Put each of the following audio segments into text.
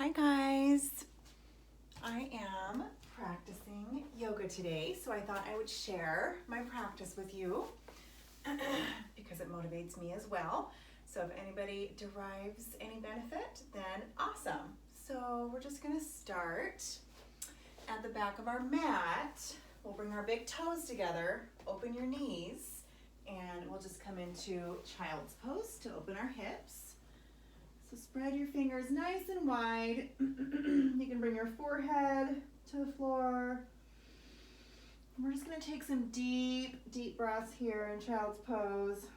Hi guys, I am practicing yoga today, so I thought I would share my practice with you because it motivates me as well. So if anybody derives any benefit, then awesome. So we're just gonna start at the back of our mat. We'll bring our big toes together, open your knees, and we'll just come into child's pose to open our hips. So spread your fingers nice and wide. You can bring your forehead to the floor. We're just gonna take some deep breaths here in child's pose.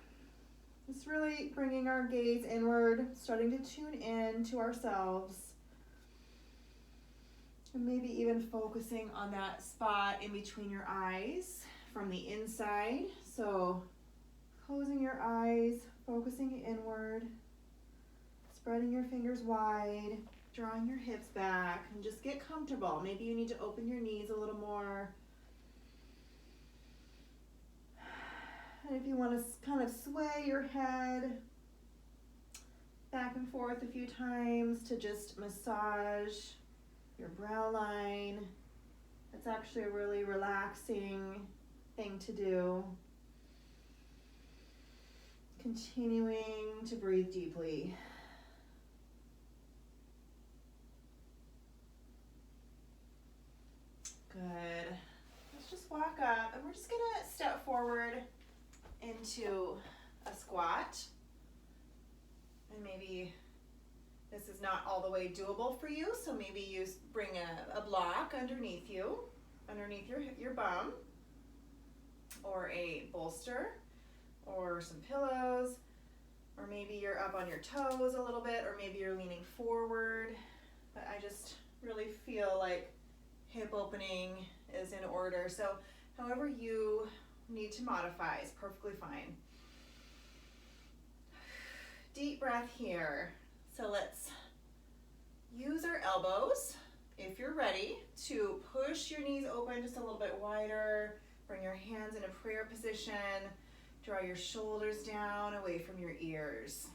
Just really bringing our gaze inward, starting to tune in to ourselves. And maybe even focusing on that spot in between your eyes from the inside. So closing your eyes, focusing inward. Spreading your fingers wide, drawing your hips back, and just get comfortable. Maybe you need to open your knees a little more. And if you want to kind of sway your head back and forth a few times to just massage your brow line, that's actually a really relaxing thing to do. Continuing to breathe deeply. Good. Let's just walk up, and we're just gonna step forward into a squat. And maybe this is not all the way doable for you, so maybe you bring a block underneath you, underneath your bum, or a bolster, or some pillows, or maybe you're up on your toes a little bit, or maybe you're leaning forward. But I just really feel like hip opening is in order. So however you need to modify is perfectly fine. Deep breath here. So let's use our elbows, if you're ready, to push your knees open just a little bit wider. Bring your hands in a prayer position. Draw your shoulders down away from your ears.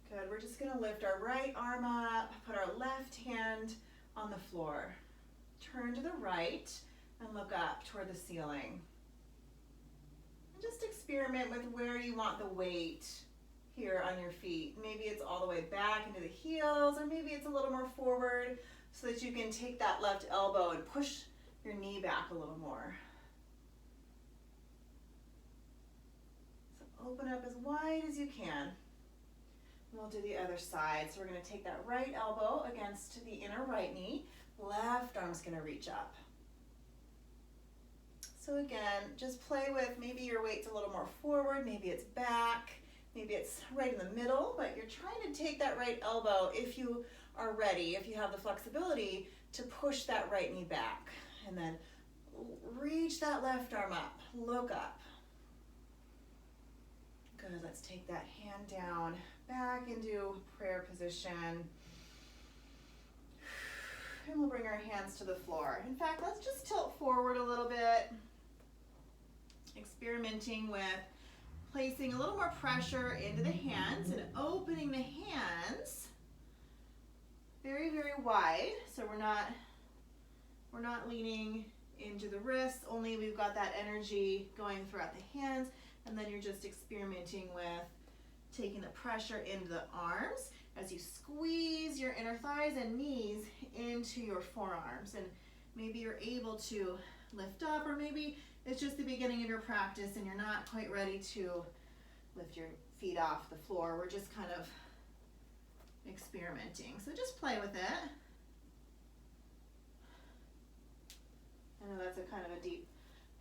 Good. We're just going to lift our right arm up, put our left hand on the floor. Turn to the right and look up toward the ceiling. And just experiment with where you want the weight here on your feet. Maybe it's all the way back into the heels, or maybe it's a little more forward so that you can take that left elbow and push your knee back a little more. So open up as wide as you can. We'll do the other side. So we're going to take that right elbow against the inner right knee. Left arm's going to reach up. So again, just play with, maybe your weight's a little more forward, maybe it's back, maybe it's right in the middle, but you're trying to take that right elbow, if you are ready, if you have the flexibility, to push that right knee back. And then reach that left arm up, look up. Good, let's take that hand down, back into prayer position. And we'll bring our hands to the floor. In fact, let's just tilt forward a little bit, experimenting with placing a little more pressure into the hands and opening the hands very, very wide. So we're not leaning into the wrists, only we've got that energy going throughout the hands. And then you're just experimenting with taking the pressure into the arms as you squeeze your inner thighs and knees into your forearms. And maybe you're able to lift up, or maybe it's just the beginning of your practice and you're not quite ready to lift your feet off the floor. We're just kind of experimenting. So just play with it. I know that's a kind of a deep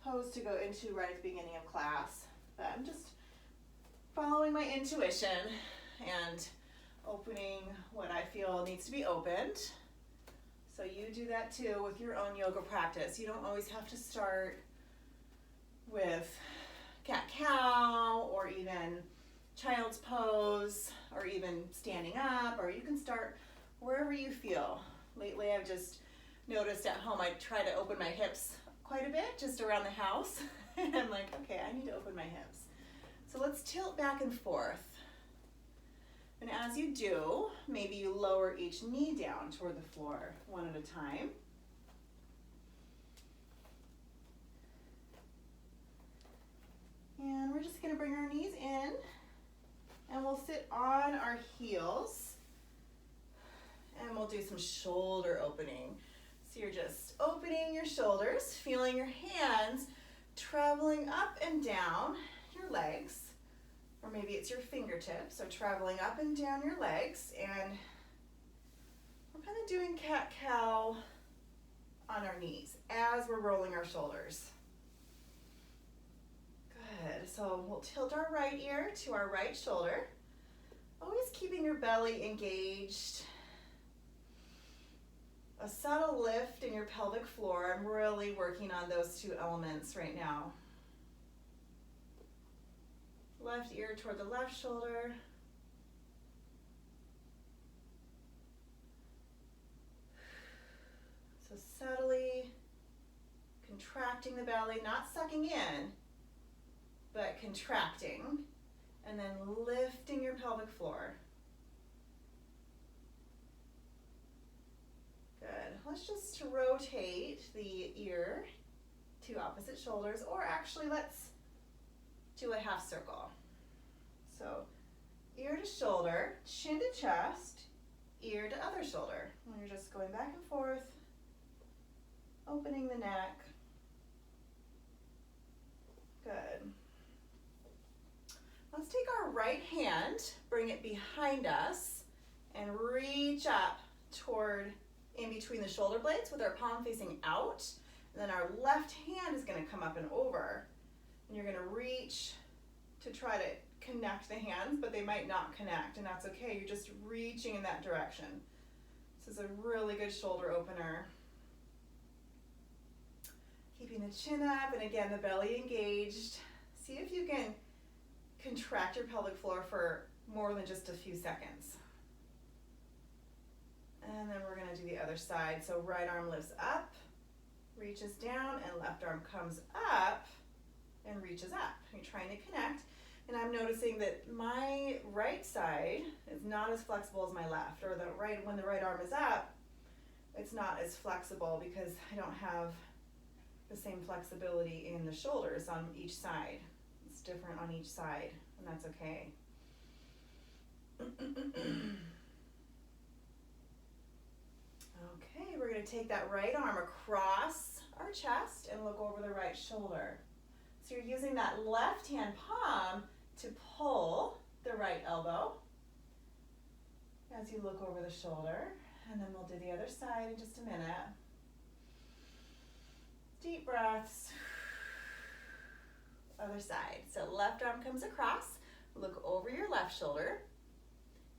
pose to go into right at the beginning of class. But I'm just following my intuition and opening what I feel needs to be opened. So you do that too with your own yoga practice. You don't always have to start with cat-cow or even child's pose or even standing up, or you can start wherever you feel. Lately I've just noticed at home I try to open my hips quite a bit just around the house. And I'm like, okay, I need to open my hips. So let's tilt back and forth. And as you do, maybe you lower each knee down toward the floor one at a time. And we're just going to bring our knees in, and we'll sit on our heels, and we'll do some shoulder opening. So you're just opening your shoulders, feeling your hands traveling up and down your legs, or maybe it's your fingertips, so traveling up and down your legs, and we're kind of doing cat-cow on our knees as we're rolling our shoulders. Good, so we'll tilt our right ear to our right shoulder, always keeping your belly engaged. A subtle lift in your pelvic floor. I'm really working on those two elements right now. Left ear toward the left shoulder. So subtly contracting the belly, not sucking in, but contracting, and then lifting your pelvic floor. Good. Let's just rotate the ear to opposite shoulders, or actually let's do a half circle. So ear to shoulder, chin to chest, ear to other shoulder. And you're just going back and forth, opening the neck. Good. Let's take our right hand, bring it behind us, and reach up toward in between the shoulder blades with our palm facing out. And then our left hand is going to come up and over. And you're going to reach to try to connect the hands, but they might not connect, and that's okay. You're just reaching in that direction. This is a really good shoulder opener. Keeping the chin up, and again, the belly engaged. See if you can contract your pelvic floor for more than just a few seconds. And then we're going to do the other side. So right arm lifts up, reaches down, and left arm comes up and reaches up. You're trying to connect. And I'm noticing that my right side is not as flexible as my left, or when the right arm is up, it's not as flexible because I don't have the same flexibility in the shoulders on each side. It's different on each side, and that's okay. Okay, we're going to take that right arm across our chest and look over the right shoulder. So you're using that left hand palm to pull the right elbow as you look over the shoulder, and then we'll do the other side in just a minute. Deep breaths. Other side. So left arm comes across, look over your left shoulder.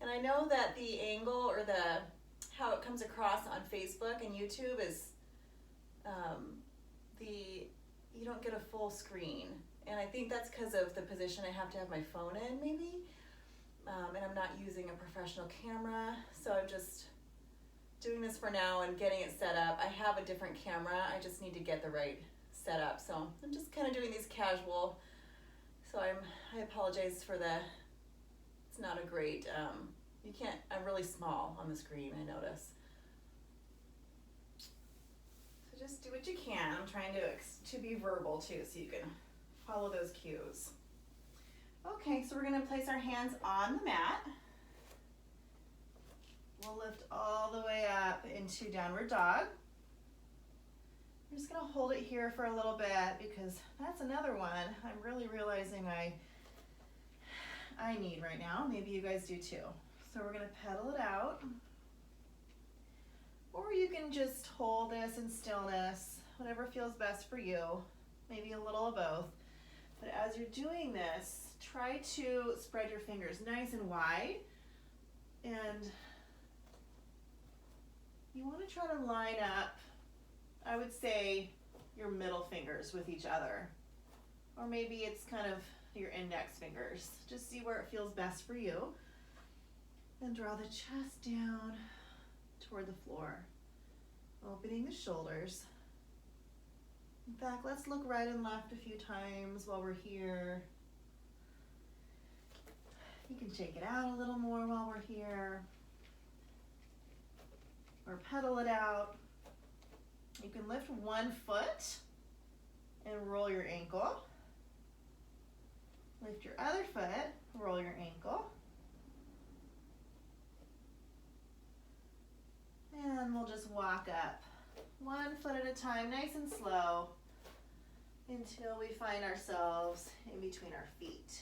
And I know that the angle or how it comes across on Facebook and YouTube is you don't get a full screen. And I think that's because of the position I have to have my phone in, maybe. And I'm not using a professional camera, so I'm just doing this for now and getting it set up. I have a different camera, I just need to get the right setup. So I'm just kind of doing these casual. So I apologize for it's not a great, I'm really small on the screen, I notice. So just do what you can. I'm trying to be verbal too, so you can follow those cues. Okay, so we're going to place our hands on the mat. We'll lift all the way up into downward dog. I'm just going to hold it here for a little bit because that's another one I'm really realizing I need right now. Maybe you guys do too. So we're going to pedal it out. Or you can just hold this in stillness, whatever feels best for you. Maybe a little of both. But as you're doing this, try to spread your fingers nice and wide. And you want to try to line up, I would say, your middle fingers with each other. Or maybe it's kind of your index fingers. Just see where it feels best for you. And draw the chest down toward the floor, opening the shoulders. In fact, let's look right and left a few times while we're here. You can shake it out a little more while we're or pedal it out. You can lift one foot and roll your ankle. Lift your other foot, roll your ankle. And we'll just walk up one foot at a time, nice and slow, until we find ourselves in between our feet.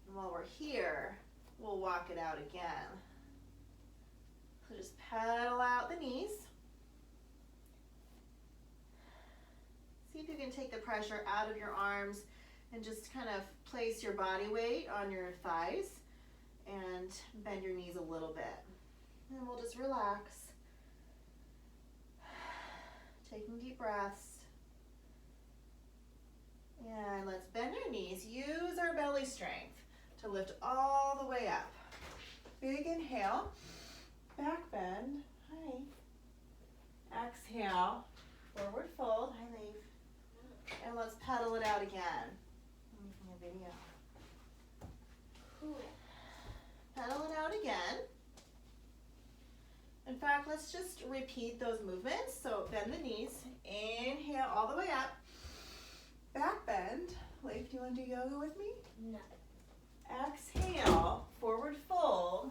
And while we're here, we'll walk it out again. So just pedal out the knees. See if you can take the pressure out of your arms and just kind of place your body weight on your thighs and bend your knees a little bit. And we'll just relax. Taking deep breaths. And let's bend our knees. Use our belly strength to lift all the way up. Big inhale, back bend, hi. Exhale, forward fold, hi Leif. And let's pedal it out again. I'm making a video. Pedal it out again. In fact, let's just repeat those movements. So bend the knees, inhale all the way up, back bend. Leif, do you want to do yoga with me? No. Exhale, forward fold.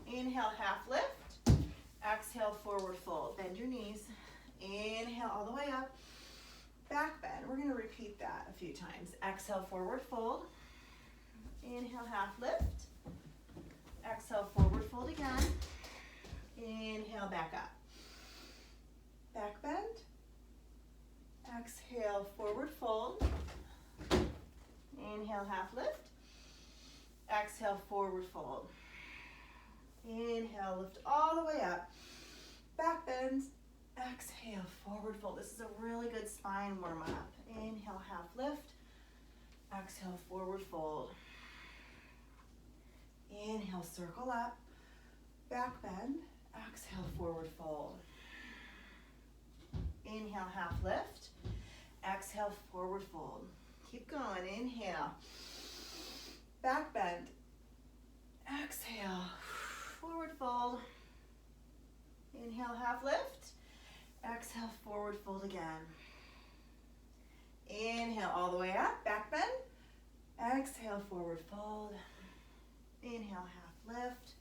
Inhale, half lift. Exhale, forward fold. Bend your knees. Inhale all the way up. Back bend. We're going to repeat that a few times. Exhale, forward fold. Inhale, half lift. Exhale, forward fold again. Inhale, back up. Back bend. Exhale, forward fold. Inhale, half lift. Exhale, forward fold. Inhale, lift all the way up. Back bend. Exhale, forward fold. This is a really good spine warm up. Inhale, half lift. Exhale, forward fold. Inhale, circle up. Back bend. Exhale, forward fold. Inhale, half lift. Exhale, forward fold. Keep going. Inhale. Back bend. Exhale. Forward fold. Inhale, half lift. Exhale, forward fold again. Inhale all the way up. Back bend. Exhale, forward fold. Inhale, half lift.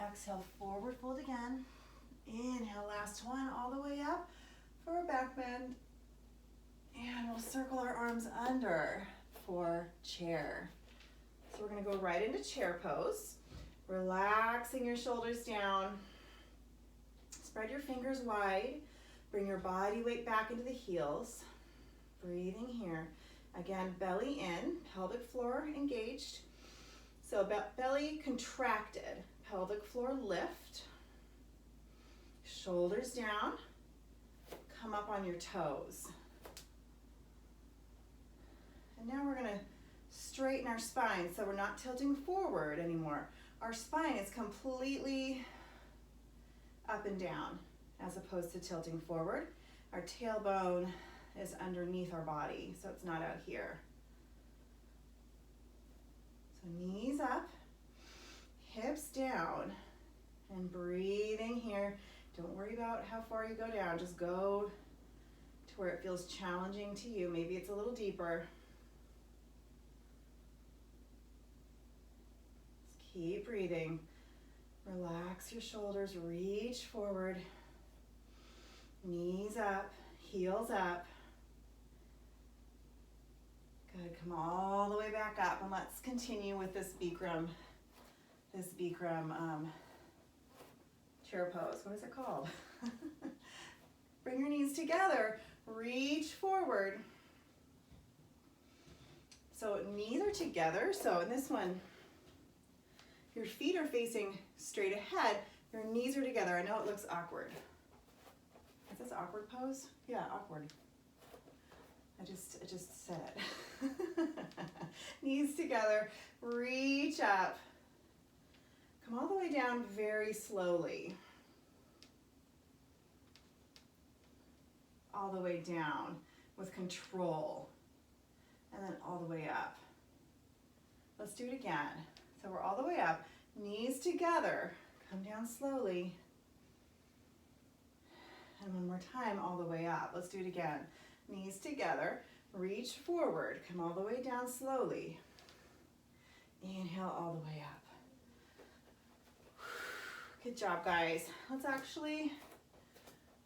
Exhale, forward fold again. Inhale, last one, all the way up for a back bend. And we'll circle our arms under for chair. So we're going to go right into chair pose. Relaxing your shoulders down. Spread your fingers wide. Bring your body weight back into the heels. Breathing here. Again, belly in, pelvic floor engaged. So belly contracted, pelvic floor lift. Shoulders down. Come up on your toes. And now we're going to straighten our spine so we're not tilting forward anymore. Our spine is completely up and down as opposed to tilting forward. Our tailbone is underneath our body, so it's not out here. So knees up, hips down, and breathing here. Don't worry about how far you go down. Just go to where it feels challenging to you. Maybe it's a little deeper. Just keep breathing. Relax your shoulders, reach forward. Knees up, heels up. Good, come all the way back up, and let's continue with this Bikram chair pose. What is it called? Bring your knees together, reach forward. So knees are together, so in this one, your feet are facing straight ahead, your knees are together. I know it looks awkward. Is this awkward pose? Yeah, awkward. I just said it. Knees together, reach up. Come all the way down very slowly. All the way down with control. And then all the way up. Let's do it again. So we're all the way up, knees together. come down slowly. And one more time, all the way up. Let's do it again. Knees together, reach forward, come all the way down slowly. Inhale all the way up. Good job, guys. Let's actually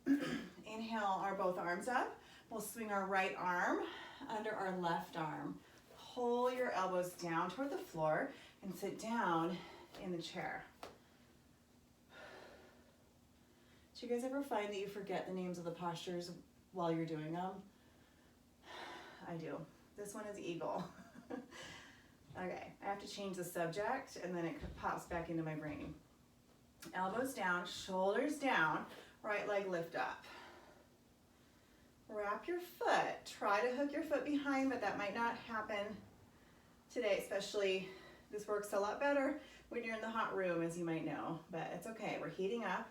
inhale our both arms up. We'll swing our right arm under our left arm. Pull your elbows down toward the floor and sit down in the chair. Do you guys ever find that you forget the names of the postures while you're doing them? I do. This one is eagle. Okay, I have to change the subject and then it pops back into my brain. Elbows down, shoulders down, right leg lift up. Wrap your foot. Try to hook your foot behind, but that might not happen today, especially this works a lot better when you're in the hot room, as you might know, but it's okay. We're heating up.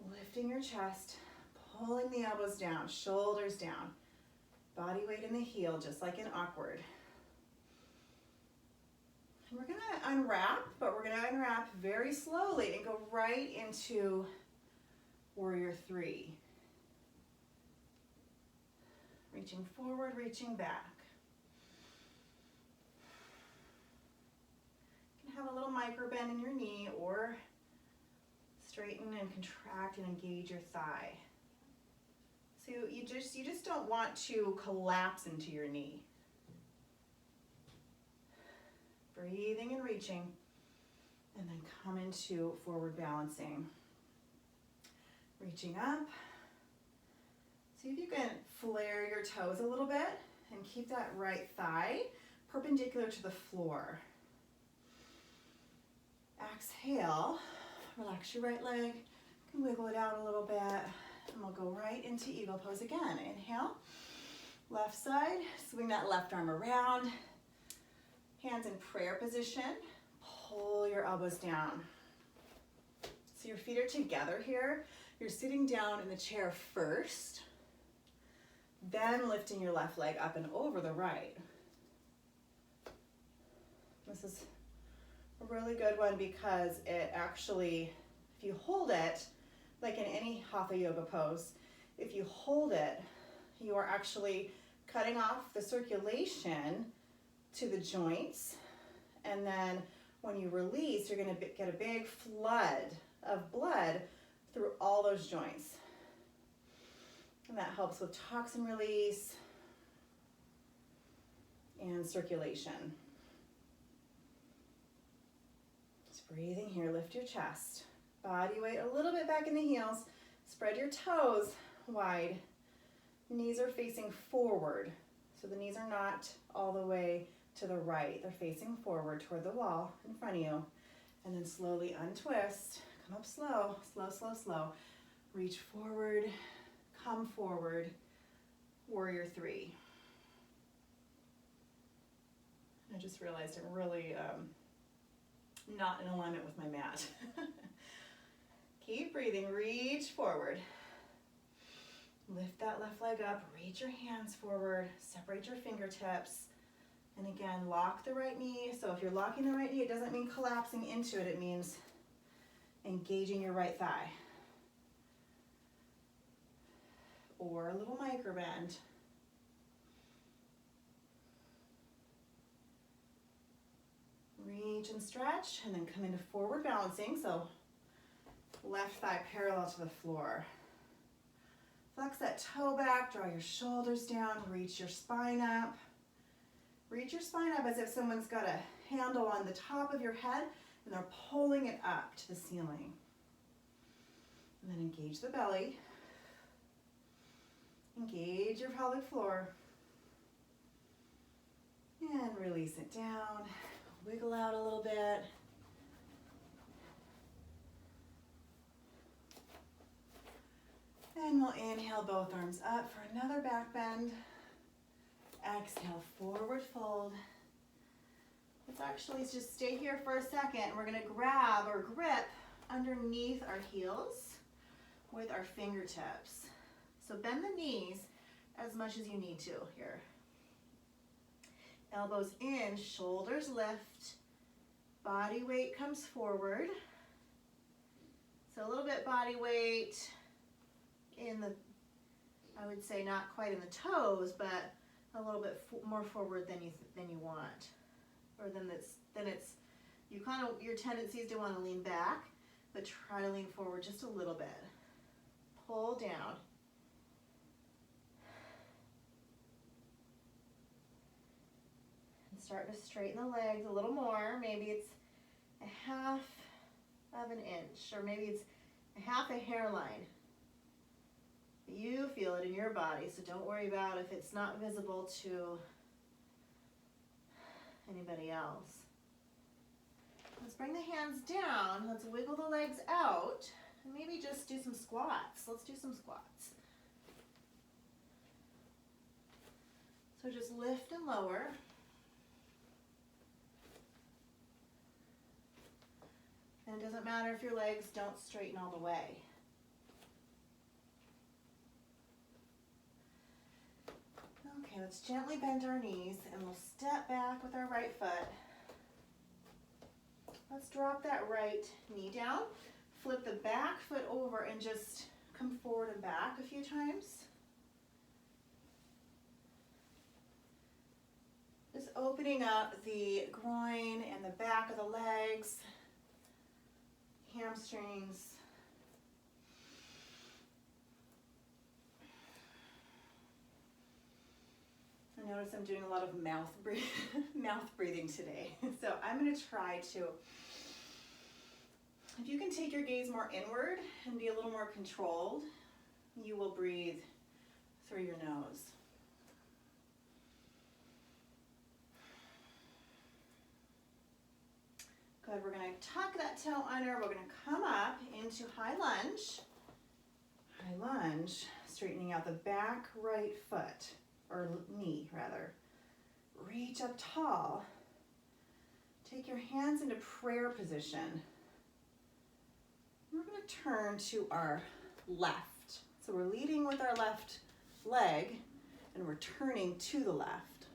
Lifting your chest, pulling the elbows down, shoulders down, body weight in the heel, just like in awkward. And we're gonna unwrap, but we're gonna unwrap very slowly and go right into warrior three. Reaching forward, reaching back. You can have a little micro bend in your knee or straighten and contract and engage your thigh. So you just don't want to collapse into your knee. Breathing and reaching, and then come into forward balancing. Reaching up. See if you can flare your toes a little bit and keep that right thigh perpendicular to the floor. Exhale. Relax your right leg, you can wiggle it out a little bit, and we'll go right into eagle pose again. Inhale, left side, swing that left arm around, hands in prayer position, pull your elbows down. So your feet are together here. You're sitting down in the chair first, then lifting your left leg up and over the right. This is a really good one because it actually, if you hold it, like in any hatha yoga pose, if you hold it, you are actually cutting off the circulation to the joints, and then when you release, you're going to get a big flood of blood through all those joints. And that helps with toxin release and circulation. Breathing here, lift your chest. Body weight a little bit back in the heels. Spread your toes wide. Knees are facing forward. So the knees are not all the way to the right. They're facing forward toward the wall in front of you. And then slowly untwist. Come up slow, slow, slow, slow. Reach forward, come forward. Warrior three. I just realized I'm really not in alignment with my mat. Keep breathing, reach forward. Lift that left leg up, reach your hands forward, separate your fingertips, and again, lock the right knee. So if you're locking the right knee, it doesn't mean collapsing into it, it means engaging your right thigh. Or a little micro bend. Reach and stretch, and then come into forward balancing. So left thigh parallel to the floor. Flex that toe back, draw your shoulders down, reach your spine up. Reach your spine up as if someone's got a handle on the top of your head and they're pulling it up to the ceiling. And then engage the belly. Engage your pelvic floor. And release it down. Wiggle out a little bit. And we'll inhale both arms up for another back bend. Exhale, forward fold. Let's actually just stay here for a second. We're gonna grab or grip underneath our heels with our fingertips. So bend the knees as much as you need to here. Elbows in, shoulders lift, body weight comes forward, So a little bit body weight in the, I would say not quite in the toes, but a little bit more forward than you want, or than it's you kind of, your tendency is to want to lean back, but try to lean forward just a little bit. Pull down. And start to straighten the legs a little more. Maybe it's a half of an inch, or maybe it's a half a hairline. You feel it in your body, so don't worry about if it's not visible to anybody else. Let's bring the hands down. Let's wiggle the legs out, and maybe just do some squats. Let's do some squats. So just lift and lower. And it doesn't matter if your legs don't straighten all the way. Okay, let's gently bend our knees, and we'll step back with our right foot. Let's drop that right knee down, flip the back foot over, and just come forward and back a few times. Just opening up the groin and the back of the legs, hamstrings. I notice I'm doing a lot of mouth breathing today. So I'm going to try to, if you can take your gaze more inward and be a little more controlled, you will breathe through your nose. Good, we're going to tuck that toe under. We're going to come up into high lunge. High lunge, straightening out the back right foot. Or knee, rather. Reach up tall. Take your hands into prayer position. We're going to turn to our left. So we're leading with our left leg, and we're turning to the left.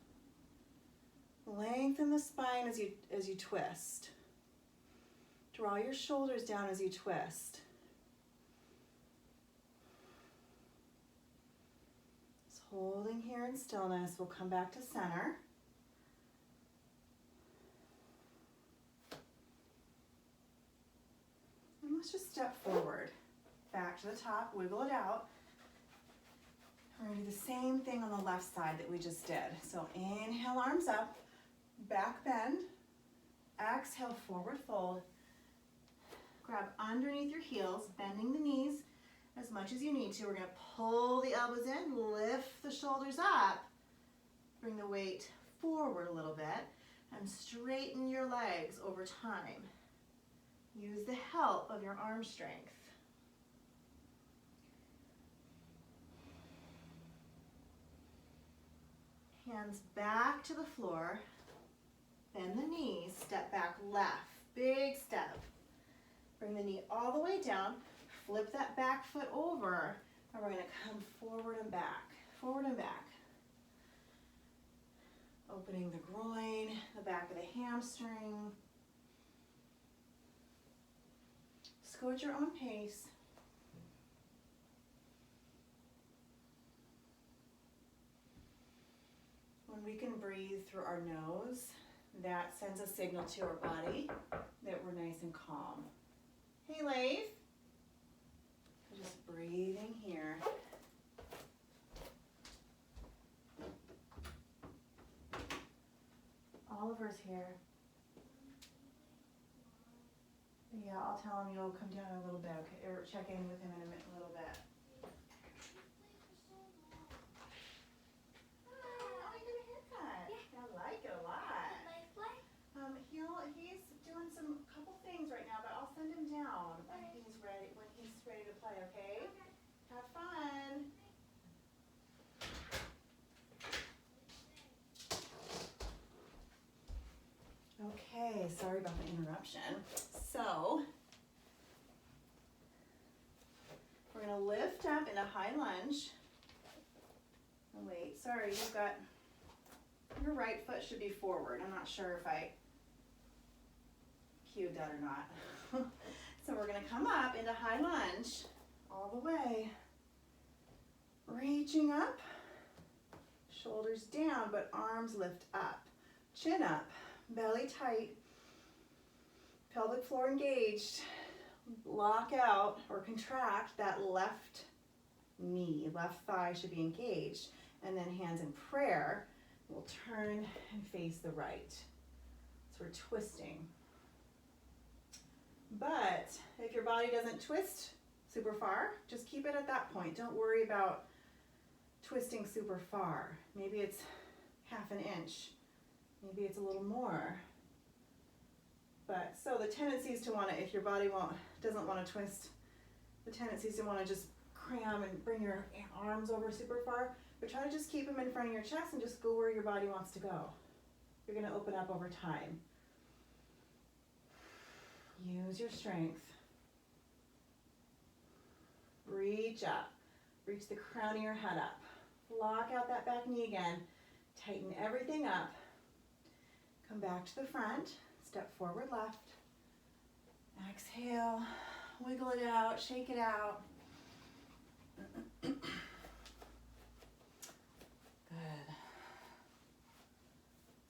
Lengthen the spine as you twist. Draw your shoulders down as you twist. Holding here in stillness, we'll come back to center. And let's just step forward, back to the top, wiggle it out. We're going to do the same thing on the left side that we just did. So inhale, arms up, back bend, exhale, forward fold. Grab underneath your heels, bending the knees as much as you need to. We're going to pull the elbows in, lift the shoulders up, bring the weight forward a little bit, and straighten your legs over time. Use the help of your arm strength. Hands back to the floor, bend the knees, step back left, big step. Bring the knee all the way down, flip that back foot over, and we're going to come forward and back, forward and back. Opening the groin, the back of the hamstring. Just go at your own pace. When we can breathe through our nose, that sends a signal to our body that we're nice and calm. Hey, Leif. Just breathing here. Oliver's here. Yeah, I'll tell him you'll come down in a little bit, okay? Or check in with him in a little bit. Oh, I got a haircut. Yeah. I like it a lot. He's doing some couple things right now, but I'll send him down when he's ready to play, okay? Have fun. Okay, sorry about the interruption. So, we're going to lift up in a high lunge. Oh, wait, sorry, you've got, your right foot should be forward. I'm not sure if I cued that or not. So we're gonna come up into high lunge all the way. Reaching up, shoulders down, but arms lift up. Chin up, belly tight, pelvic floor engaged. Lock out or contract that left knee, left thigh should be engaged. And then hands in prayer, we'll turn and face the right. So we're twisting. But if your body doesn't twist super far, just keep it at that point. Don't worry about twisting super far. Maybe it's half an inch. Maybe it's a little more. But so the tendency is to want to, if your body doesn't want to twist, the tendency is to want to just cram and bring your arms over super far. But try to just keep them in front of your chest and just go where your body wants to go. You're going to open up over time. Use your strength. Reach up. Reach the crown of your head up. Lock out that back knee again. Tighten everything up. Come back to the front. Step forward left. Exhale. Wiggle it out. Shake it out. Good.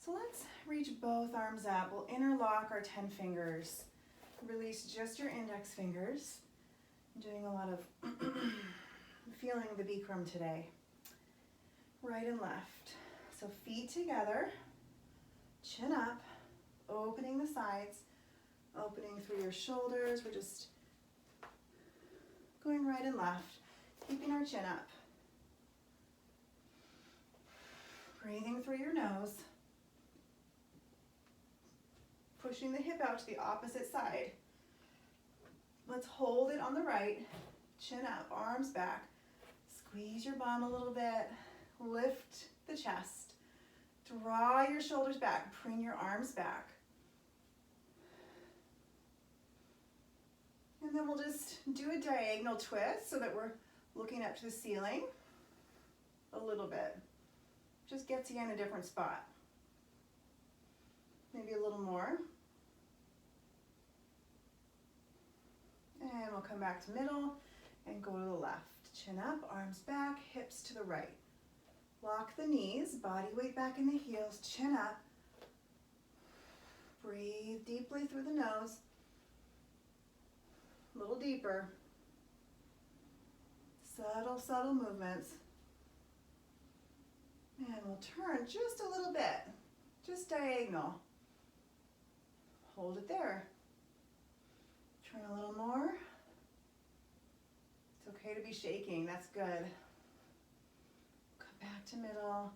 So let's reach both arms up. We'll interlock our 10 fingers. Release just your index fingers. I'm doing a lot of feeling the Bikram today. Right and left. So feet together, chin up, opening the sides, opening through your shoulders. We're just going right and left, keeping our chin up. Breathing through your nose. Pushing the hip out to the opposite side. Let's hold it on the right. Chin up, arms back. Squeeze your bum a little bit. Lift the chest. Draw your shoulders back. Bring your arms back. And then we'll just do a diagonal twist so that we're looking up to the ceiling a little bit. Just gets you in a different spot. Maybe a little more. And we'll come back to middle and go to the left. Chin up, arms back, hips to the right. Lock the knees, body weight back in the heels, chin up. Breathe deeply through the nose. A little deeper. Subtle, subtle movements. And we'll turn just a little bit, just diagonal. Hold it there. Turn a little more. It's okay to be shaking, that's good. Come back to middle.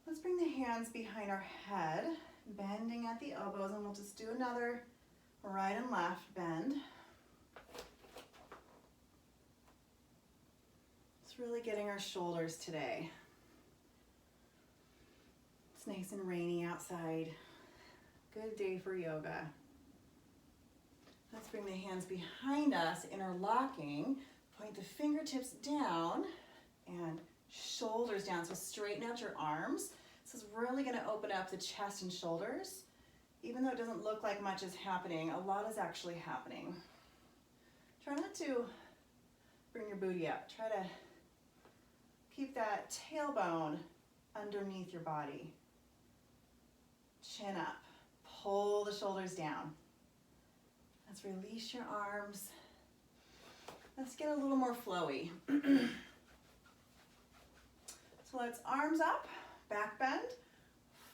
Let's bring the hands behind our head, bending at the elbows, and we'll just do another right and left bend. It's really getting our shoulders today. It's nice and rainy outside. Good day for yoga. Let's bring the hands behind us, interlocking. Point the fingertips down and shoulders down. So straighten out your arms. This is really going to open up the chest and shoulders. Even though it doesn't look like much is happening, a lot is actually happening. Try not to bring your booty up. Try to keep that tailbone underneath your body. Chin up. Pull the shoulders down. Let's release your arms. Let's get a little more flowy. So let's arms up, back bend,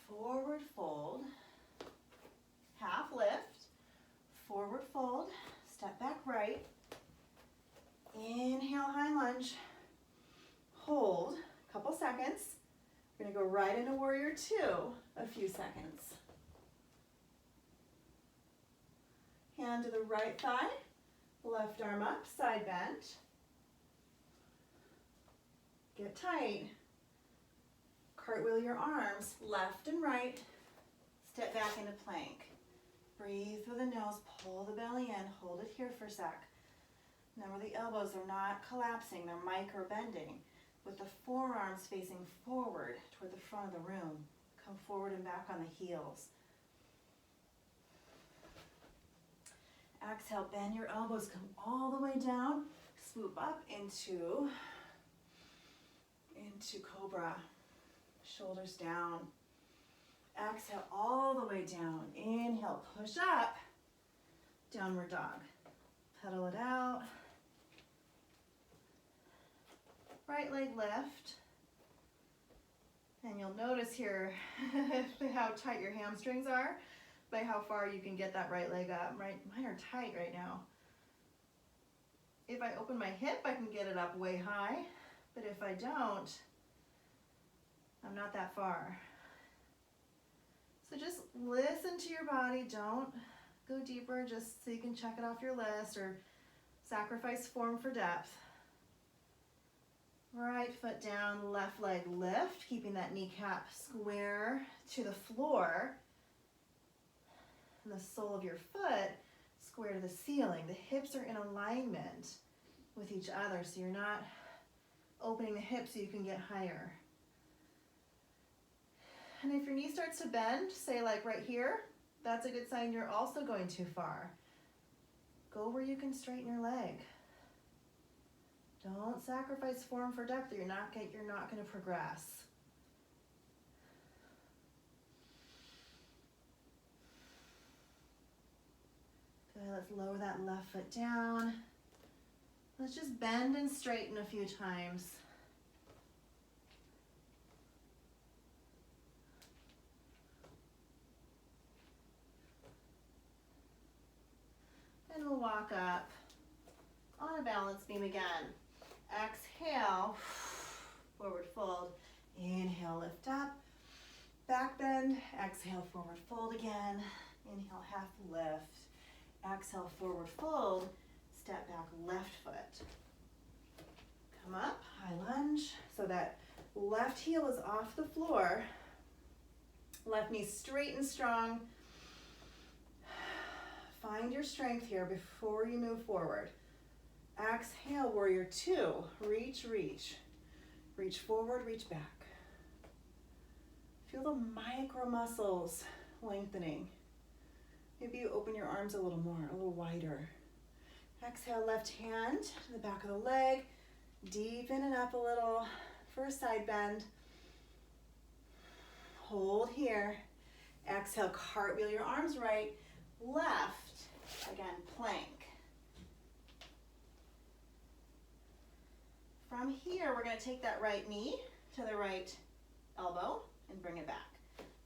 forward fold, half lift, forward fold, step back right, inhale high lunge, hold a couple seconds. We're gonna go right into warrior two, a few seconds. Hand to the right thigh, left arm up, side bend. Get tight. Cartwheel your arms, left and right. Step back into plank. Breathe through the nose, pull the belly in, hold it here for a sec. Remember the elbows are not collapsing, they're micro bending. With the forearms facing forward toward the front of the room. Come forward and back on the heels. Exhale, bend your elbows, come all the way down. Swoop up into cobra. Shoulders down. Exhale all the way down. Inhale, push up. Downward dog. Pedal it out. Right leg lift. And you'll notice here how tight your hamstrings are by how far you can get that right leg up. Right, mine are tight right now. If I open my hip, I can get it up way high, but if I don't, I'm not that far. So just listen to your body. Don't go deeper, just so you can check it off your list or sacrifice form for depth. Right foot down, left leg lift, keeping that kneecap square to the floor. And the sole of your foot square to the ceiling. The hips are in alignment with each other, so you're not opening the hips so you can get higher. And if your knee starts to bend, say like right here, that's a good sign you're also going too far. Go where you can straighten your leg. Don't sacrifice form for depth or you're not going to progress. Good, let's lower that left foot down. Let's just bend and straighten a few times. And we'll walk up on a balance beam again. Exhale, forward fold. Inhale, lift up. Back bend. Exhale, forward fold again. Inhale, half lift. Exhale, forward fold. Step back, left foot. Come up, high lunge. So that left heel is off the floor. Left knee straight and strong. Find your strength here before you move forward. Exhale, warrior two. Reach, reach. Reach forward, reach back. Feel the micro muscles lengthening. Maybe you open your arms a little more, a little wider. Exhale, left hand to the back of the leg. Deepen it up a little for a side bend. Hold here. Exhale, cartwheel your arms right, left. Again, plank. From here, we're going to take that right knee to the right elbow and bring it back.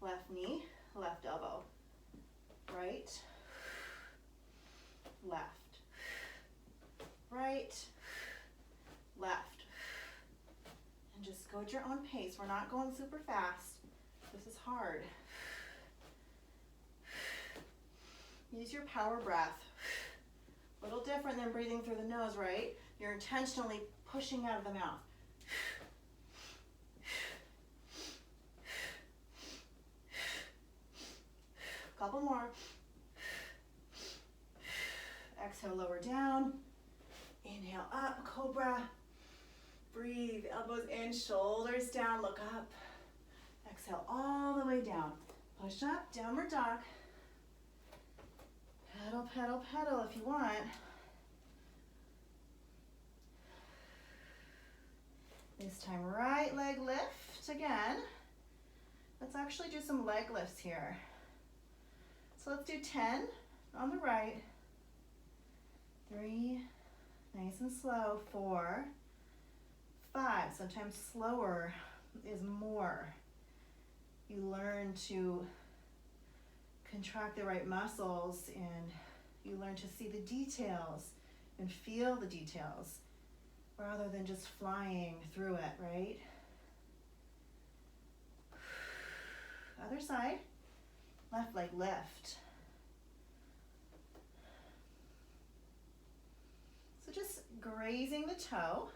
Left knee, left elbow. Right, left. Right, left. And just go at your own pace. We're not going super fast. This is hard. Use your power breath. A little different than breathing through the nose, right? You're intentionally pushing out of the mouth. Couple more. Exhale, lower down. Inhale up, cobra. Breathe, elbows in, shoulders down, look up. Exhale all the way down. Push up, downward dog. Pedal, pedal, pedal if you want. This time, right leg lift again. Let's actually do some leg lifts here. So let's do 10 on the right. 3, nice and slow. 4, 5, sometimes slower is more. You learn to contract the right muscles and you learn to see the details and feel the details rather than just flying through it, right? Other side, left leg lift. So just grazing the toe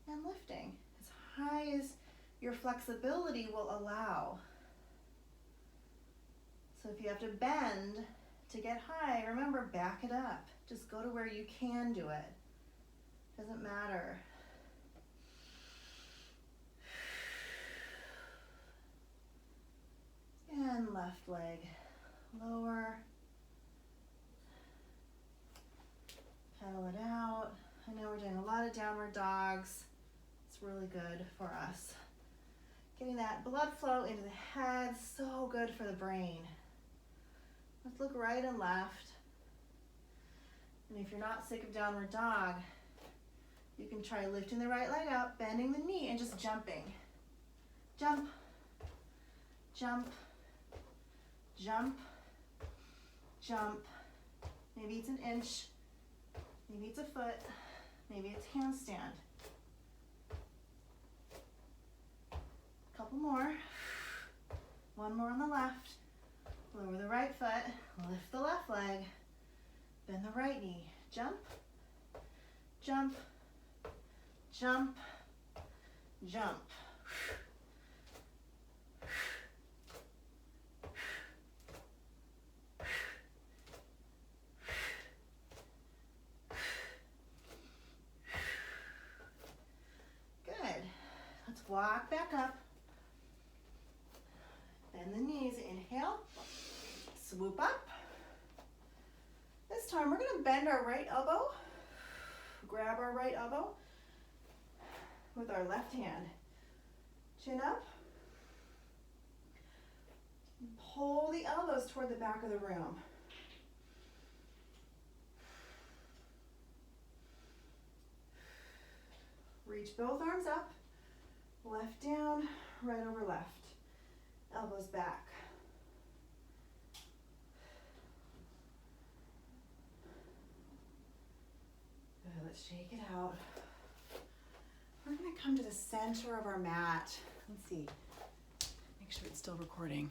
and lifting as high as your flexibility will allow. So if you have to bend to get high, remember, back it up. Just go to where you can do it. Doesn't matter. And left leg lower. Pedal it out. I know we're doing a lot of downward dogs. It's really good for us. Getting that blood flow into the head, so good for the brain. Let's look right and left. And if you're not sick of downward dog, you can try lifting the right leg up, bending the knee, and just jumping. Jump, jump, jump, jump. Maybe it's an inch, maybe it's a foot, maybe it's handstand. Couple more. One more on the left. Lower the right foot, lift the left leg, bend the right knee. Jump, jump, jump, jump. Good. Let's walk back up. Bend the knees, inhale, swoop up. This time we're gonna bend our right elbow, grab our right elbow with our left hand. Chin up. Pull the elbows toward the back of the room. Reach both arms up, left down, right over left. Elbows back. Good, let's shake it out. We're gonna come to the center of our mat. Let's see, make sure it's still recording.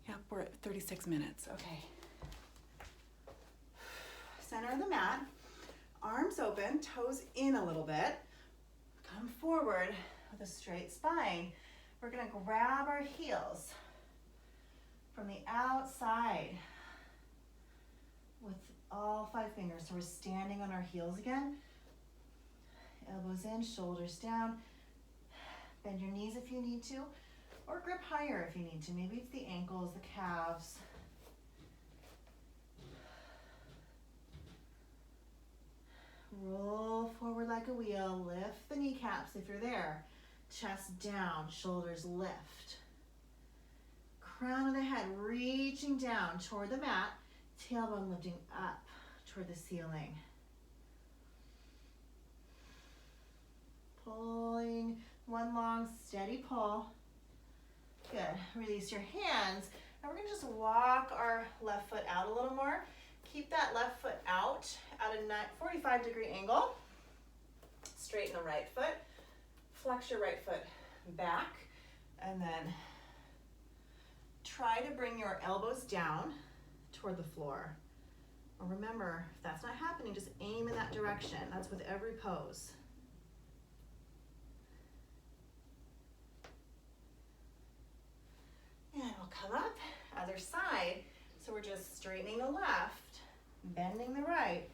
Yep, we're at 36 minutes, okay. Center of the mat, arms open, toes in a little bit. Come forward with a straight spine. We're gonna grab our heels from the outside with all 5 fingers. So we're standing on our heels again. Elbows in, shoulders down. Bend your knees if you need to, or grip higher if you need to. Maybe it's the ankles, the calves. Roll forward like a wheel. Lift the kneecaps if you're there. Chest down, shoulders lift. Crown of the head reaching down toward the mat. Tailbone lifting up toward the ceiling. Pulling one long steady pull. Good. Release your hands. And we're going to just walk our left foot out a little more. Keep that left foot out at a 45-degree angle. Straighten the right foot. Flex your right foot back. And then try to bring your elbows down toward the floor. Or remember, if that's not happening, just aim in that direction. That's with every pose. And we'll come up, other side. So we're just straightening the left, bending the right.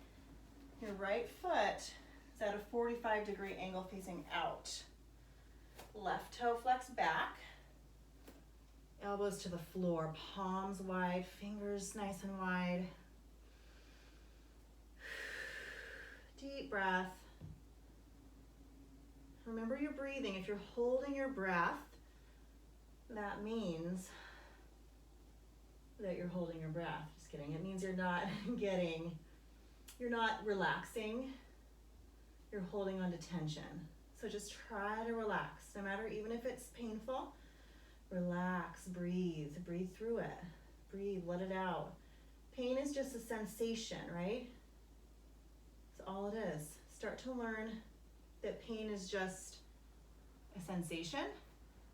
Your right foot is at a 45-degree angle facing out. Left toe flex back. Elbows to the floor, palms wide, fingers nice and wide. Deep breath. Remember your breathing. If you're holding your breath, that means that you're holding your breath. Just kidding. It means you're not relaxing. You're holding on to tension. So just try to relax, no matter, even if it's painful. Relax, breathe through it. Breathe, let it out. Pain is just a sensation, right? That's all it is. Start to learn that pain is just a sensation,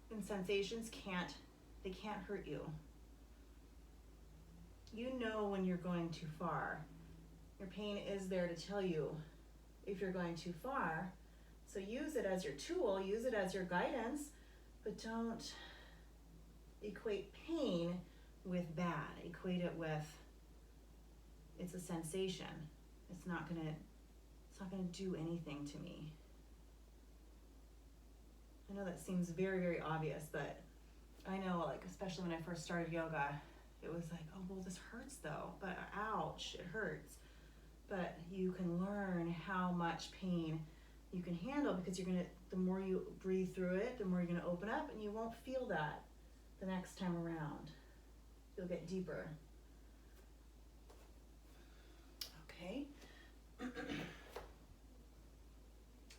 and sensations can't hurt you. You know when you're going too far. Your pain is there to tell you if you're going too far. So use it as your tool, use it as your guidance, but don't equate pain with bad. Equate it with, it's a sensation. It's not gonna do anything to me. I know that seems very, very obvious, but I know, like, especially when I first started yoga, it was like, oh, well, this hurts though, but ouch, it hurts. but you can learn how much pain you can handle, because the more you breathe through it, the more you're gonna open up, and you won't feel that the next time around. You'll get deeper. Okay.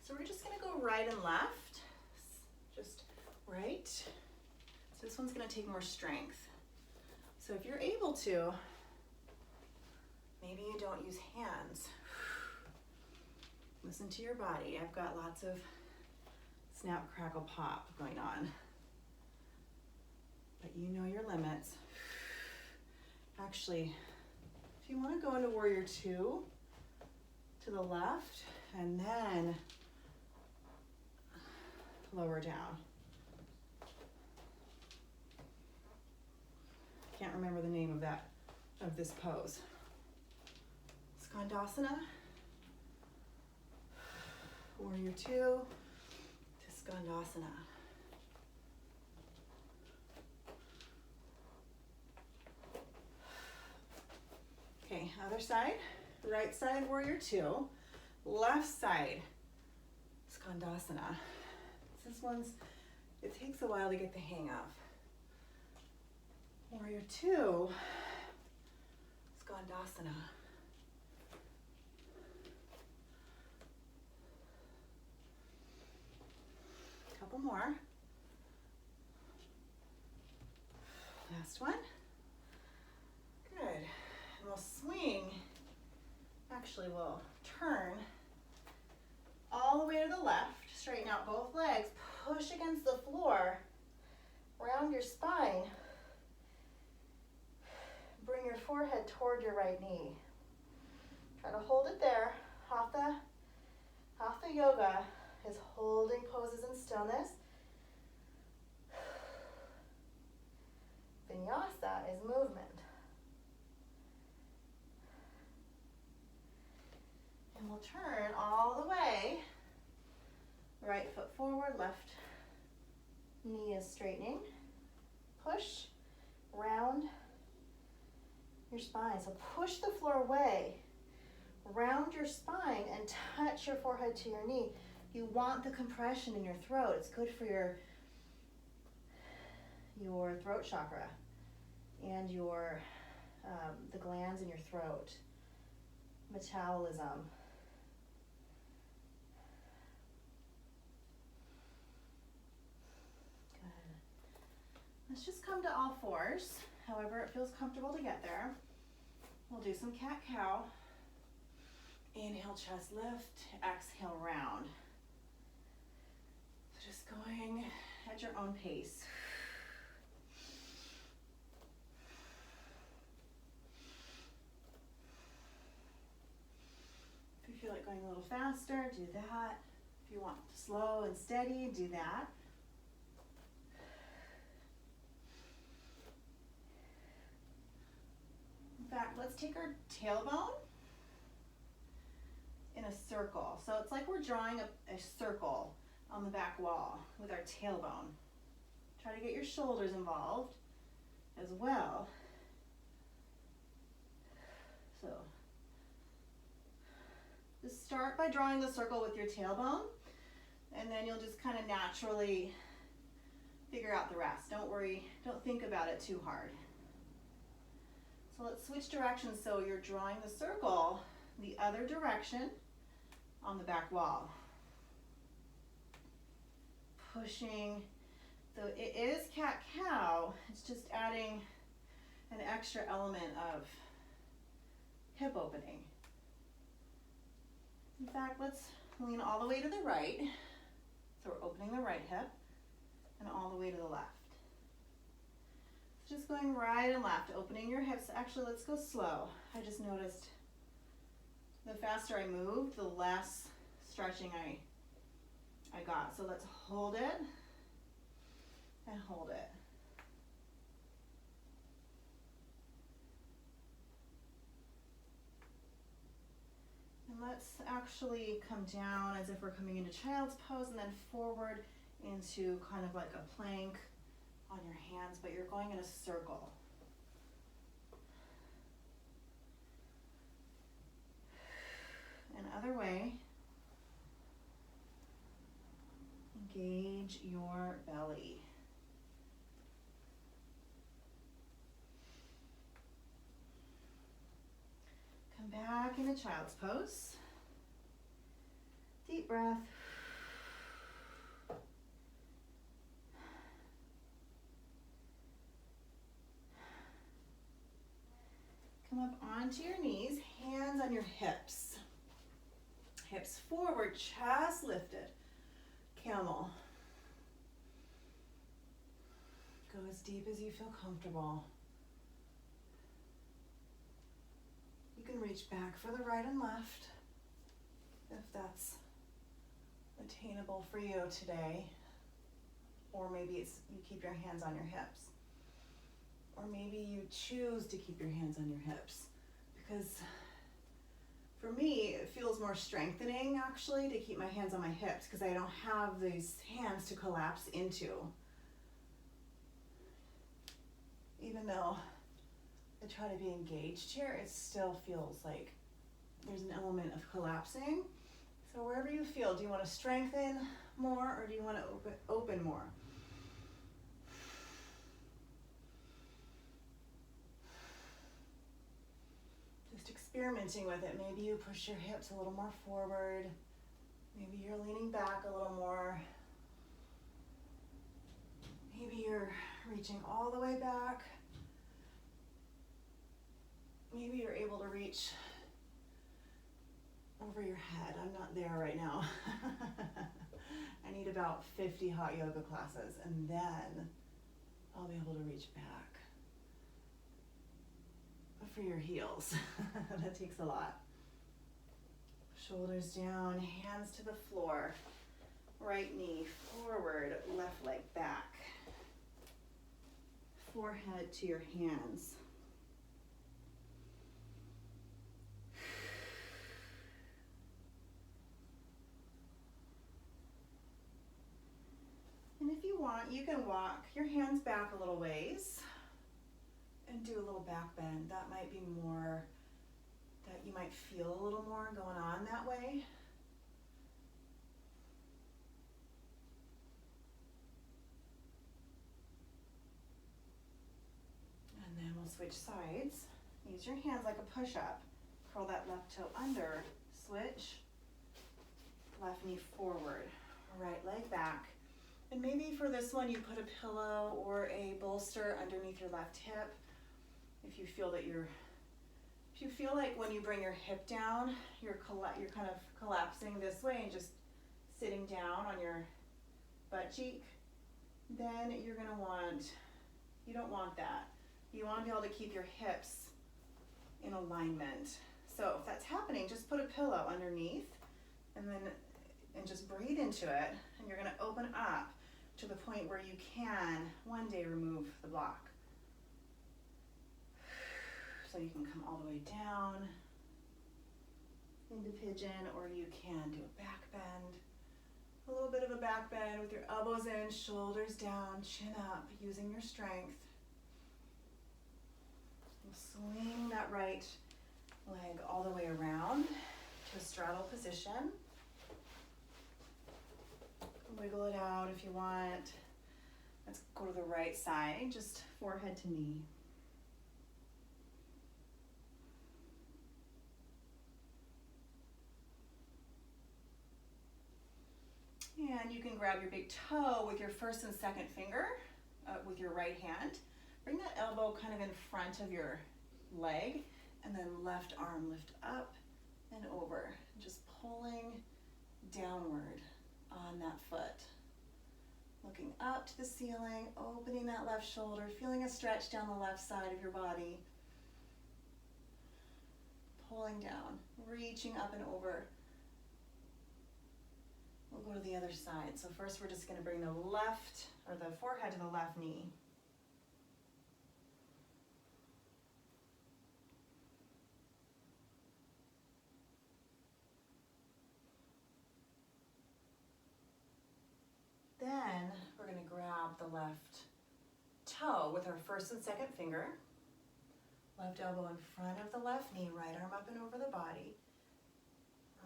So we're just gonna go right and left, just right. So this one's gonna take more strength. So if you're able to, maybe you don't use hands. Listen to your body. I've got lots of snap, crackle, pop going on. But you know your limits. Actually, if you want to go into warrior two to the left and then lower down. Can't remember the name of this pose. Skandasana. Warrior two to Skandasana. Okay, other side. Right side, warrior two. Left side, Skandasana. This one's, it takes a while to get the hang of. Warrior two, Skandasana. Couple more. Last one. Good. And we'll swing. Actually, we'll turn all the way to the left. Straighten out both legs. Push against the floor. Round your spine. Bring your forehead toward your right knee. Try to hold it there. Hatha yoga is holding poses in stillness. Vinyasa is movement. And we'll turn all the way. Right foot forward, left knee is straightening. Push, round your spine. So push the floor away. Round your spine and touch your forehead to your knee. You want the compression in your throat. It's good for your throat chakra and your the glands in your throat. Metabolism. Good. Let's just come to all fours. However it feels comfortable to get there. We'll do some cat-cow. Inhale, chest lift. Exhale, round. So just going at your own pace. If you feel like going a little faster, do that. If you want slow and steady, do that. In fact, let's take our tailbone in a circle. So it's like we're drawing a circle on the back wall with our tailbone. Try to get your shoulders involved as well. So just start by drawing the circle with your tailbone, and then you'll just kind of naturally figure out the rest. Don't worry, don't think about it too hard. So let's switch directions. So you're drawing the circle the other direction on the back wall. Pushing, so it is cat-cow, it's just adding an extra element of hip opening. In fact, let's lean all the way to the right. So we're opening the right hip and all the way to the left. Just going right and left, opening your hips. Actually, let's go slow. I just noticed the faster I moved, the less stretching I got. So let's hold it and hold it. And let's actually come down as if we're coming into child's pose, and then forward into kind of like a plank on your hands, but you're going in a circle. engage your belly. Come back into child's pose. Deep breath. Come up onto your knees, hands on your hips. Hips forward, chest lifted. Camel. Go as deep as you feel comfortable. You can reach back for the right and left if that's attainable for you today. Or maybe it's you keep your hands on your hips. Or maybe you choose to keep your hands on your hips. Because for me, it feels more strengthening actually to keep my hands on my hips because I don't have these hands to collapse into. Even though I try to be engaged here, it still feels like there's an element of collapsing. So wherever you feel, do you want to strengthen more or do you want to open more? Just experimenting with it. Maybe you push your hips a little more forward. Maybe you're leaning back a little more. Maybe you're reaching all the way back. Maybe you're able to reach over your head. I'm not there right now. I need about 50 hot yoga classes and then I'll be able to reach back. But for your heels, that takes a lot. Shoulders down, hands to the floor. Right knee forward, left leg back. Forehead to your hands. And if you want, you can walk your hands back a little ways and do a little back bend. That might be more, that you might feel a little more going on that way. And then we'll switch sides. Use your hands like a push-up. Curl that left toe under. Switch. Left knee forward. Right leg back. And maybe for this one you put a pillow or a bolster underneath your left hip. If you feel that if you feel like when you bring your hip down, you're kind of collapsing this way and just sitting down on your butt cheek, then you're gonna you don't want that. You want to be able to keep your hips in alignment. So if that's happening, just put a pillow underneath and just breathe into it. And you're going to open up to the point where you can one day remove the block. So you can come all the way down into pigeon, or you can do a back bend. A little bit of a back bend with your elbows in, shoulders down, chin up, using your strength. Swing that right leg all the way around to a straddle position. Wiggle it out if you want. Let's go to the right side, just forehead to knee. And you can grab your big toe with your first and second finger with your right hand. Bring that elbow kind of in front of your leg, and then left arm lift up and over. Just pulling downward on that foot. Looking up to the ceiling, opening that left shoulder, feeling a stretch down the left side of your body. Pulling down, reaching up and over. We'll go to the other side. So first we're just going to bring the forehead to the left knee. Then we're going to grab the left toe with our first and second finger. Left elbow in front of the left knee, right arm up and over the body.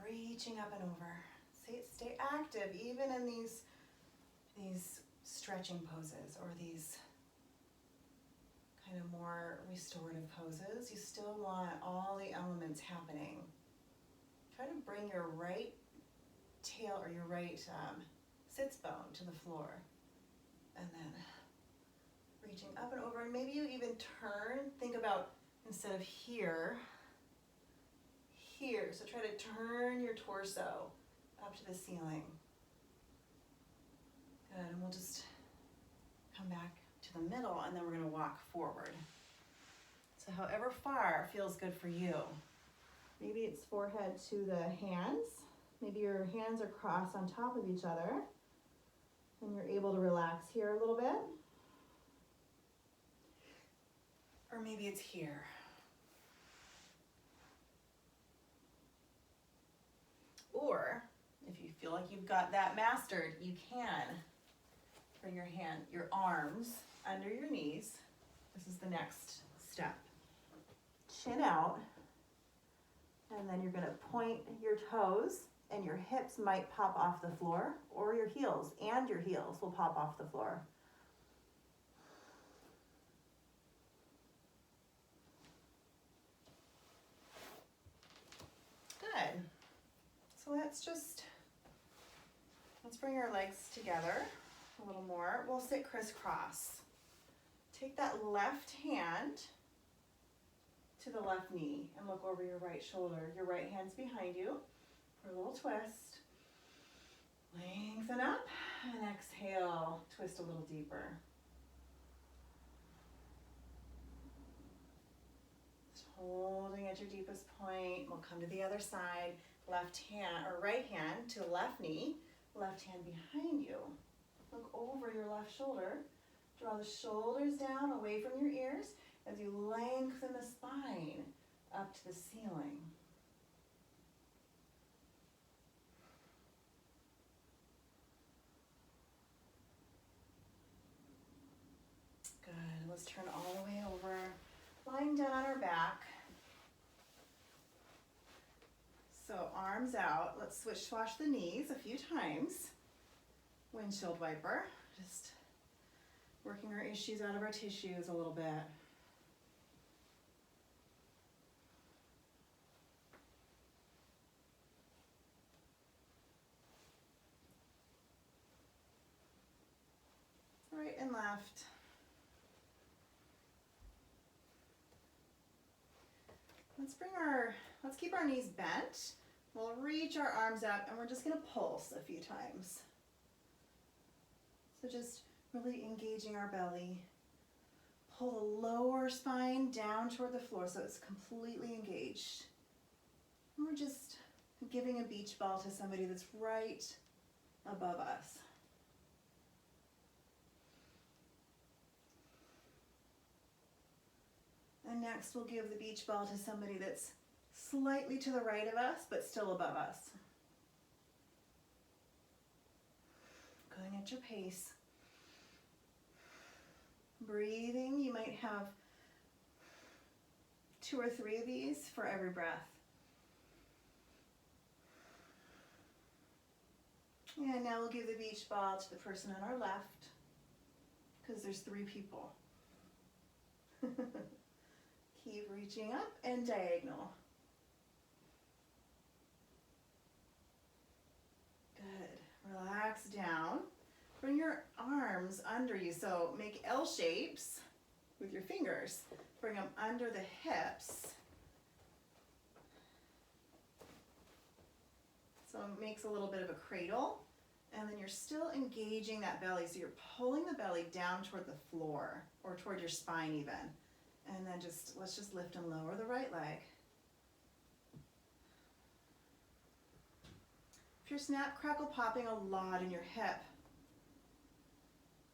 Reaching up and over. Stay active even in these these stretching poses or these kind of more restorative poses, you still want all the elements happening. Try to bring your right tail or your right sits bone to the floor, and then reaching up and over, and maybe you even turn. Think about, instead of here, here. So try to turn your torso up to the ceiling. Good, and we'll just come back to the middle, and then we're gonna walk forward. So however far feels good for you. Maybe it's forehead to the hands. Maybe your hands are crossed on top of each other, and you're able to relax here a little bit. Or maybe it's here. Or if you feel like you've got that mastered, you can bring your arms under your knees. This is the next step. Chin out, and then you're gonna point your toes, and your hips might pop off the floor, or your heels will pop off the floor. Good. So let's bring our legs together a little more. We'll sit crisscross. Take that left hand to the left knee and look over your right shoulder. Your right hand's behind you for a little twist. Lengthen up and exhale, twist a little deeper. Just holding at your deepest point. We'll come to the other side. Left hand or right hand to left knee, left hand behind you. Look over your left shoulder. Draw the shoulders down away from your ears as you lengthen the spine up to the ceiling. Good. Let's turn all the way over, lying down on our back. So arms out. Let's switch the knees a few times. Windshield wiper. Just working our issues out of our tissues a little bit. Right and left. Let's keep our knees bent. We'll reach our arms up, and we're just gonna pulse a few times. So just really engaging our belly. Pull the lower spine down toward the floor so it's completely engaged. And we're just giving a beach ball to somebody that's right above us. And next we'll give the beach ball to somebody that's slightly to the right of us, but still above us. Going at your pace. Breathing, you might have 2 or 3 of these for every breath. And now we'll give the beach ball to the person on our left, because there's 3 people. Keep reaching up and diagonal. Good. Relax down. Bring your arms under you. So make L shapes with your fingers. Bring them under the hips. So it makes a little bit of a cradle. And then you're still engaging that belly. So you're pulling the belly down toward the floor or toward your spine even. And then let's just lift and lower the right leg. If you're snap, crackle, popping a lot in your hip,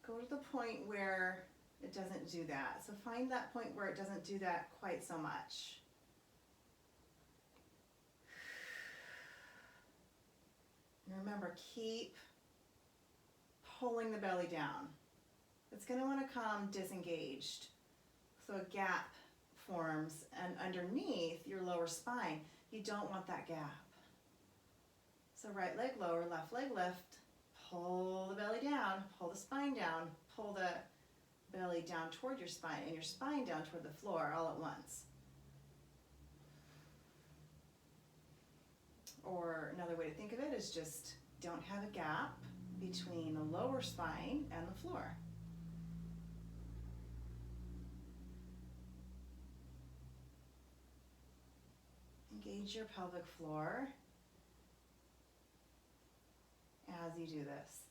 go to the point where it doesn't do that. So find that point where it doesn't do that quite so much. And remember, keep pulling the belly down. It's going to want to come disengaged. So a gap forms, and underneath your lower spine, you don't want that gap. So right leg lower, left leg lift, pull the belly down, pull the spine down, pull the belly down toward your spine and your spine down toward the floor all at once. Or another way to think of it is just don't have a gap between the lower spine and the floor. Engage your pelvic floor as you do this.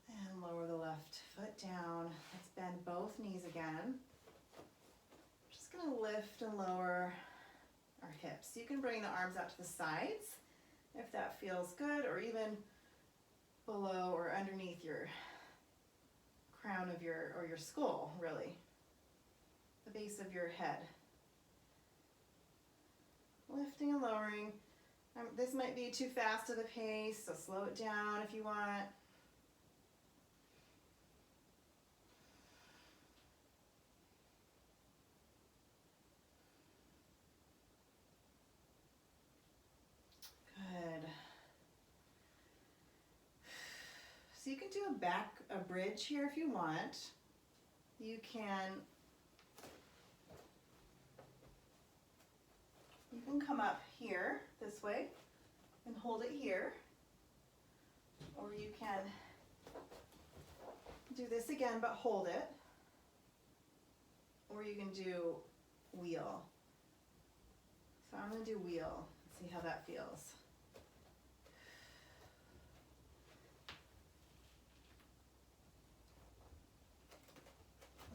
And lower the left foot down. Let's bend both knees again. Just going to lift and lower our hips. You can bring the arms out to the sides if that feels good, or even below or underneath your crown of your skull, really, the base of your head. Lifting and lowering. This might be too fast of a pace, so slow it down if you want. Good. So you can do a bridge here if you want. You can come up here this way and hold it here, or you can do this again but hold it, or you can do wheel. So I'm going to do wheel. See how that feels.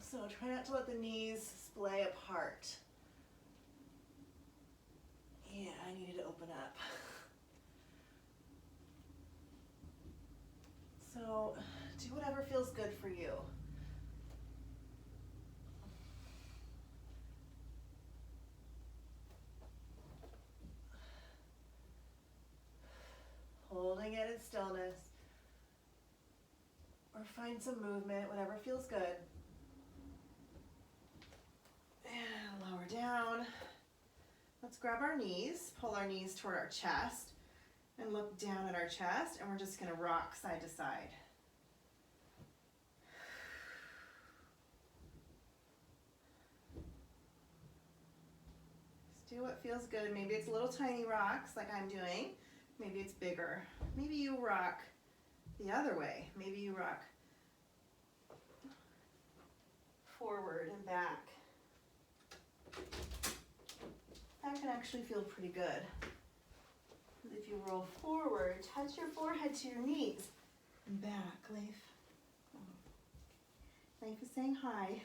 So try not to let the knees splay apart. Yeah, I needed to open up. So do whatever feels good for you. Holding it in stillness. Or find some movement, whatever feels good. And lower down. Let's grab our knees, pull our knees toward our chest, and look down at our chest, and we're just going to rock side to side. Just do what feels good. Maybe it's little tiny rocks like I'm doing. Maybe it's bigger. Maybe you rock the other way. Maybe you rock forward and back. That can actually feel pretty good. If you roll forward, touch your forehead to your knees and back. Life is saying hi.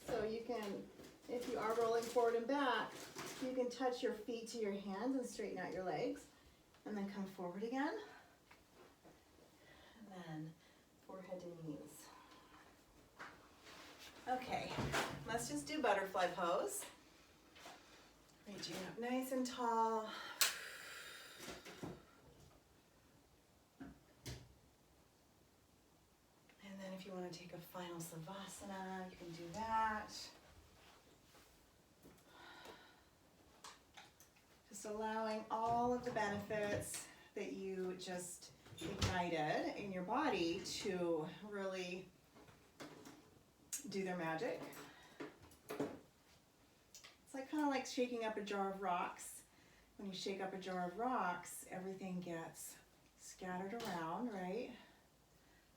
So you can, if you are rolling forward and back, you can touch your feet to your hands and straighten out your legs, and then come forward again. And forehead to knees. Okay, let's just do butterfly pose. Reaching up nice and tall. And then if you want to take a final savasana, you can do that. Just allowing all of the benefits that you just ignited in your body to really do their magic. It's like kind of like shaking up a jar of rocks. When you shake up a jar of rocks, everything gets scattered around, right?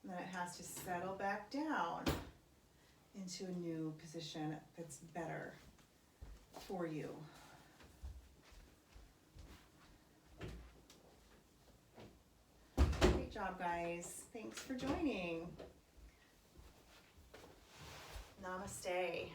And then it has to settle back down into a new position that's better for you. Great job, guys. Thanks for joining. Namaste.